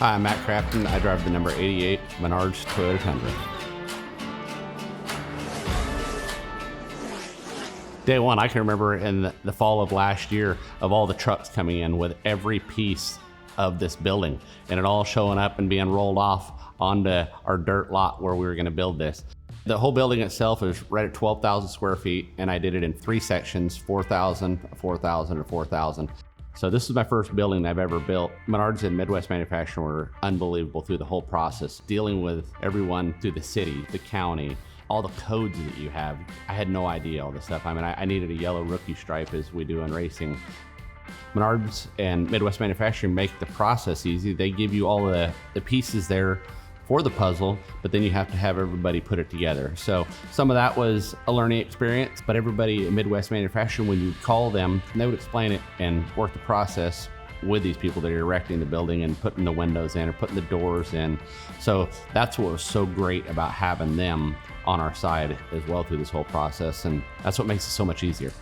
Hi, I'm Matt Crafton. I drive the number 88 Menards Toyota Tundra. Day one, I can remember in the fall of last year of all the trucks coming in with every piece of this building and it all showing up and being rolled off onto our dirt lot where we were going to build this. The whole building itself is right at 12,000 square feet, and I did it in 3 sections, 4,000, 4,000, and 4,000. So this is my first building I've ever built. Menards and Midwest Manufacturing were unbelievable through the whole process, dealing with everyone through the city, the county, all the codes that you have. I had no idea all this stuff. I mean, I needed a yellow rookie stripe as we do in racing. Menards and Midwest Manufacturing make the process easy. They give you all the pieces there for the puzzle, but then you have to have everybody put it together. So some of that was a learning experience, but everybody at Midwest Manufacturing, when you call them, they would explain it and work the process with these people that are erecting the building and putting the windows in or putting the doors in. So that's what was so great about having them on our side as well through this whole process, and that's what makes it so much easier.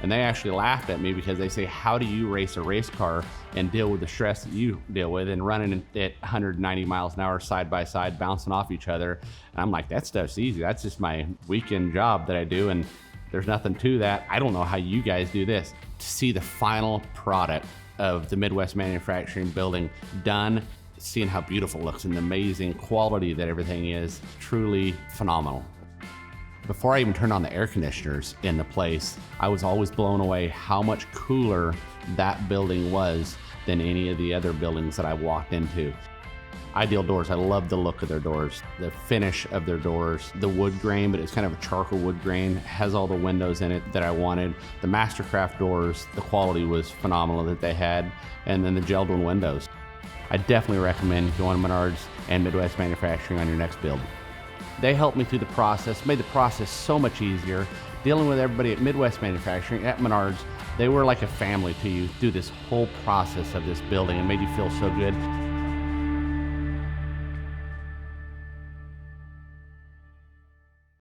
And they actually laughed at me because they say, how do you race a race car and deal with the stress that you deal with and running at 190 miles an hour side by side, bouncing off each other? And I'm like, that stuff's easy. That's just my weekend job that I do, and there's nothing to that. I don't know how you guys do this. To see the final product of the Midwest Manufacturing building done, seeing how beautiful it looks and the amazing quality that everything is, truly phenomenal. Before I even turned on the air conditioners in the place, I was always blown away how much cooler that building was than any of the other buildings that I walked into. Ideal Doors, I love the look of their doors, the finish of their doors, the wood grain, but it's kind of a charcoal wood grain, has all the windows in it that I wanted. The Mastercraft doors, the quality was phenomenal that they had, and then the Geldwin windows. I definitely recommend going to Menards and Midwest Manufacturing on your next build. They helped me through the process, made the process so much easier. Dealing with everybody at Midwest Manufacturing, at Menards, they were like a family to you through this whole process of this building and made you feel so good.